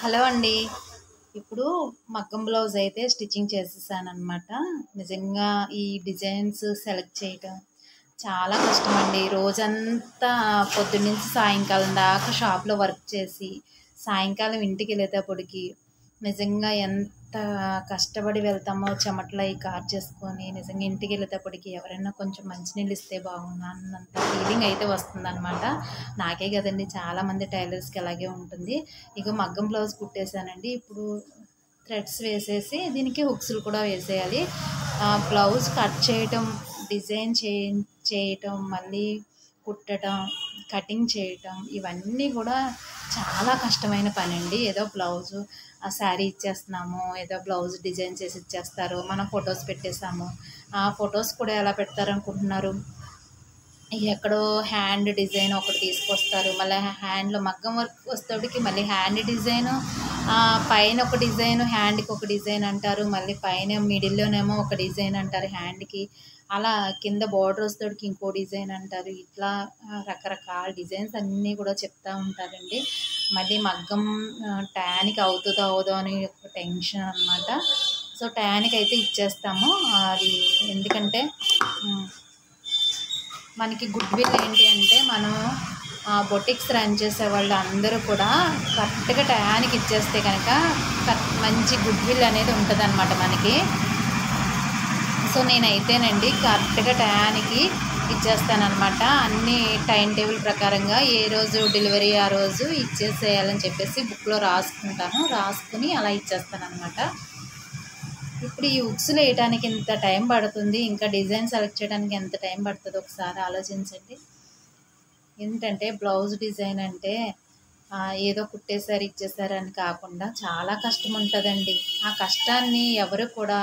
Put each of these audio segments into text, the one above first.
Hello అండి. ఇప్పుడు మగ్గం బ్లౌజ్ అయితే స్టిచ్చింగ్ చేసేసాననమాట. నిజంగా ఈ డిజైన్స్ సెలెక్ట్ చేయటం చాలా కష్టమండి. రోజంతా పొద్దున్నుంచి సాయంకాలం దాకా షాప్‌లో వర్క్ చేసి, సాయంకాలం ఇంటికెళ్ళేటప్పటికి నిజంగా ఎంత కష్టపడి వెళ్తామో చెమటలయి కార్చేసుకొని, నిజంగా ఇంటికెళ్ళేటప్పటికి ఎవరైనా కొంచెం మంచినీళ్ళు ఇస్తే బాగుండు అన్నంత ఫీలింగ్ అయితే వస్తుందనమాట. నాకే కదండీ, చాలామంది టైలర్స్‌కి అలాగే ఉంటుంది. ఇక మగ్గం బ్లౌజ్ కుట్టేసానండి. ఇప్పుడు థ్రెడ్స్ వేసేసి దీనికి హుక్స్‌లు కూడా వేసేయాలి. బ్లౌజ్ కట్ చేయటం, డిజైన్ చేయటం, మళ్ళీ కుట్టటం, కటింగ్ చేయటం ఇవన్నీ కూడా చాలా కష్టమైన పనండి. ఏదో బ్లౌజు శారీ ఇచ్చేస్తున్నాము, ఏదో బ్లౌజ్ డిజైన్ చేసి ఇచ్చేస్తారు, మనం ఫొటోస్ పెట్టేసాము. ఆ ఫొటోస్ కూడా ఎలా పెడతారనుకుంటున్నారు? ఎక్కడో హ్యాండ్ డిజైన్ ఒకటి తీసుకొస్తారు, మళ్ళీ హ్యాండ్లో మగ్గం వర్క్ వస్తేటికి మళ్ళీ హ్యాండ్ డిజైను, పైన ఒక డిజైను, హ్యాండ్కి ఒక డిజైన్ అంటారు, మళ్ళీ పైన మిడిల్లోనేమో ఒక డిజైన్ అంటారు హ్యాండ్కి, అలా కింద బార్డర్ వస్తేటికి ఇంకో డిజైన్ అంటారు. ఇట్లా రకరకాల డిజైన్స్ అన్నీ కూడా చెప్తూ ఉంటారండి. మళ్ళీ మగ్గం టయానికి అవుతుందో అవదో అని ఒక టెన్షన్ అనమాట. సో టయానికి అయితే ఇచ్చేస్తాము. అది ఎందుకంటే మనకి గుడ్ విల్ ఏంటి అంటే, మనం బొటిక్స్ రన్ చేసే వాళ్ళు అందరూ కూడా కరెక్ట్గా టయానికి ఇచ్చేస్తే కనుక మంచి గుడ్ విల్ అనేది ఉంటుందన్నమాట మనకి. సో నేనైతేనండి కరెక్ట్గా టయానికి ఇచ్చేస్తానమాట. అన్నీ టైం టేబుల్ ప్రకారంగా ఏ రోజు డెలివరీ ఆ రోజు ఇచ్చేసేయాలని చెప్పేసి బుక్లో రాసుకుని అలా ఇచ్చేస్తానమాట. ఇప్పుడు ఈ హుక్స్లు వేయడానికి ఇంత టైం పడుతుంది, ఇంకా డిజైన్ సెలెక్ట్ చేయడానికి ఎంత టైం పడుతుందో ఒకసారి ఆలోచించండి. ఏంటంటే బ్లౌజ్ డిజైన్ అంటే ఏదో కుట్టేసారు ఇచ్చేసారు అని కాకుండా చాలా కష్టం ఉంటుందండి. ఆ కష్టాన్ని ఎవరు కూడా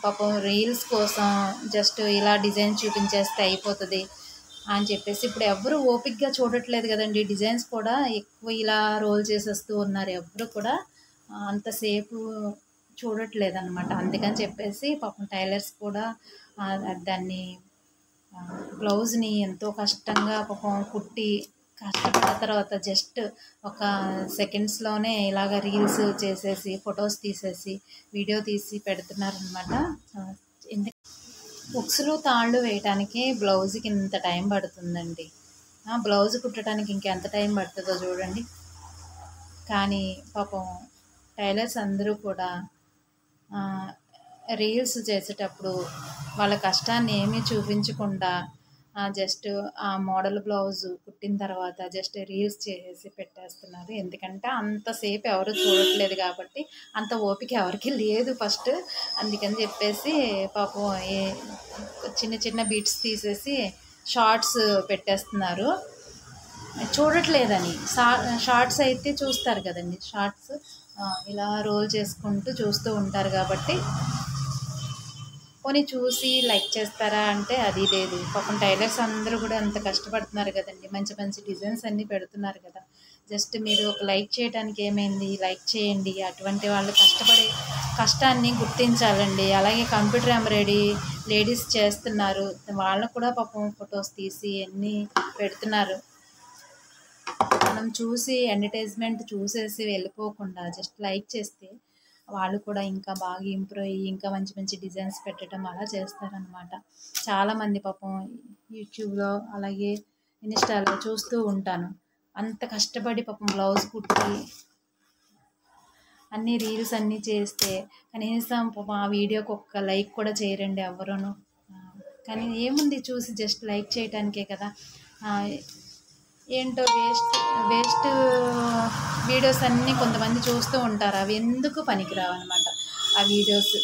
పాపం రీల్స్ కోసం జస్ట్ ఇలా డిజైన్ చూపించేస్తే అయిపోతుంది అని చెప్పేసి ఇప్పుడు ఎవరు ఓపిక్గా చూడట్లేదు కదండి. డిజైన్స్ కూడా ఎక్కువ ఇలా రోల్ చేసేస్తూ ఉన్నారు, ఎవరు కూడా అంతసేపు చూడట్లేదన్నమాట. అందుకని చెప్పేసి పాపం టైలర్స్ కూడా దాన్ని బ్లౌజ్ని ఎంతో కష్టంగా పాపం కుట్టి కష్టపడిన తర్వాత జస్ట్ ఒక సెకండ్స్లోనే ఇలాగ రీల్స్ చేసేసి ఫొటోస్ తీసేసి వీడియో తీసి పెడుతున్నారనమాట. హుక్స్లు తాళ్ళు వేయటానికి బ్లౌజ్కి ఇంత టైం పడుతుందండి. బ్లౌజ్ కుట్టడానికి ఇంకెంత టైం పడుతుందో చూడండి. కానీ పాపం టైలర్స్ అందరూ కూడా రీల్స్ చేసేటప్పుడు వాళ్ళ కష్టాన్ని ఏమీ చూపించకుండా జస్ట్ ఆ మోడల్ బ్లౌజు కుట్టిన తర్వాత జస్ట్ రీల్స్ చేసి పెట్టేస్తున్నారు. ఎందుకంటే అంతసేపు ఎవరు చూడట్లేదు కాబట్టి, అంత ఓపిక ఎవరికి లేదు ఫస్ట్. అందుకని చెప్పేసి పాపం చిన్న చిన్న బీట్స్ తీసేసి షార్ట్స్ పెట్టేస్తున్నారు. చూడట్లేదని షార్ట్స్ అయితే చూస్తారు కదండి. షార్ట్స్ ఇలా రోల్ చేసుకుంటూ చూస్తూ ఉంటారు కాబట్టి పోనీ చూసి లైక్ చేస్తారా అంటే అది లేదు. పాపం టైలర్స్ అందరూ కూడా అంత కష్టపడుతున్నారు కదండి, మంచి మంచి డిజైన్స్ అన్నీ పెడుతున్నారు కదా. జస్ట్ మీరు ఒక లైక్ చేయడానికి ఏమైంది, లైక్ చేయండి. అటువంటి వాళ్ళు కష్టపడే కష్టాన్ని గుర్తించాలండి. అలాగే కంప్యూటర్ ఎంబ్రాయిడరీ లేడీస్ చేస్తున్నారు, వాళ్ళకు కూడా పాపం ఫొటోస్ తీసి అన్నీ పెడుతున్నారు. మనం చూసి అడ్వర్టైజ్మెంట్ చూసేసి వెళ్ళిపోకుండా జస్ట్ లైక్ చేస్తే వాళ్ళు కూడా ఇంకా బాగా ఇంప్రూవ్ అయ్యి ఇంకా మంచి మంచి డిజైన్స్ పెట్టడం అలా చేస్తారనమాట. చాలామంది పాపం యూట్యూబ్లో అలాగే ఇన్స్టాలో చూస్తూ ఉంటాను. అంత కష్టపడి పాపం బ్లౌజ్ కుట్టి అన్ని రీల్స్ అన్నీ చేస్తే కనీసం పాపం ఆ వీడియోకి ఒక్క లైక్ కూడా చేయరండి ఎవరును. కానీ ఏముంది, చూసి జస్ట్ లైక్ చేయడానికే కదా. ఏంటో వేస్ట్ వీడియోస్ అన్నీ కొంతమంది చూస్తూ ఉంటారు, అవి ఎందుకు పనికిరావు అనమాట ఆ వీడియోస్.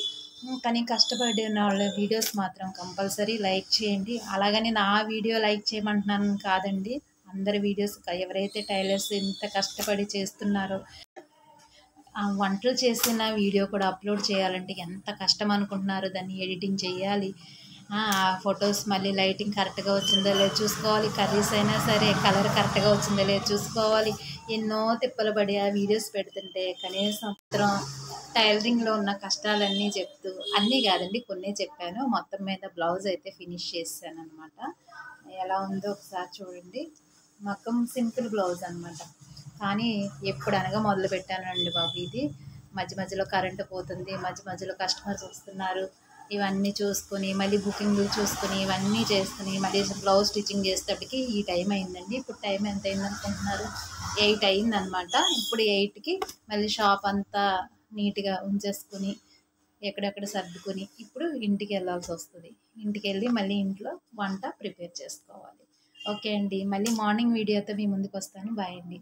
కానీ కష్టపడిన వాళ్ళ వీడియోస్ మాత్రం కంపల్సరీ లైక్ చేయండి. అలాగని నా వీడియో లైక్ చేయమంటున్నాను కాదండి, అందరి వీడియోస్ ఎవరైతే టైలర్స్ ఇంత కష్టపడి చేస్తున్నారో వంటలు చేసిన వీడియో కూడా అప్లోడ్ చేయాలంటే ఎంత కష్టం అనుకుంటున్నారు. దాన్ని ఎడిటింగ్ చేయాలి, ఫొటోస్ మళ్ళీ లైటింగ్ కరెక్ట్గా వచ్చిందో లేదో చూసుకోవాలి, కర్రీస్ అయినా సరే కలర్ కరెక్ట్గా వచ్చిందో లేదో చూసుకోవాలి. ఎన్నో తిప్పలు పడి ఆ వీడియోస్ పెడుతుంటే కనీసం టైలరింగ్లో ఉన్న కష్టాలన్నీ చెప్తూ, అన్నీ కాదండి కొన్నే చెప్పాను, మొత్తం మీద బ్లౌజ్ అయితే ఫినిష్ చేశాను అనమాట. ఎలా ఉందో ఒకసారి చూడండి. మగ్గం సింపుల్ బ్లౌజ్ అనమాట. కానీ ఎప్పుడనగా మొదలుపెట్టానండి బాబు ఇది. మధ్య మధ్యలో కరెంటు పోతుంది, మధ్య మధ్యలో కస్టమర్స్ వస్తున్నారు. ఇవన్నీ చూసుకొని మళ్ళీ బుకింగ్లు చూసుకొని ఇవన్నీ చేసుకుని మళ్ళీ బ్లౌజ్ స్టిచ్చింగ్ చేసేటప్పటికి ఈ టైం అయిందండి. ఇప్పుడు టైం ఎంత అయిందనుకుంటున్నారు? 8 అయిందనమాట. ఇప్పుడు 8కి మళ్ళీ షాప్ అంతా నీట్గా ఉంచేసుకుని ఎక్కడెక్కడ సర్దుకొని ఇప్పుడు ఇంటికి వెళ్ళాల్సి వస్తుంది. ఇంటికి వెళ్ళి మళ్ళీ ఇంట్లో వంట ప్రిపేర్ చేసుకోవాలి. ఓకే అండి, మళ్ళీ మార్నింగ్ వీడియోతో మీ ముందుకు వస్తాను. బాయ్ అండి.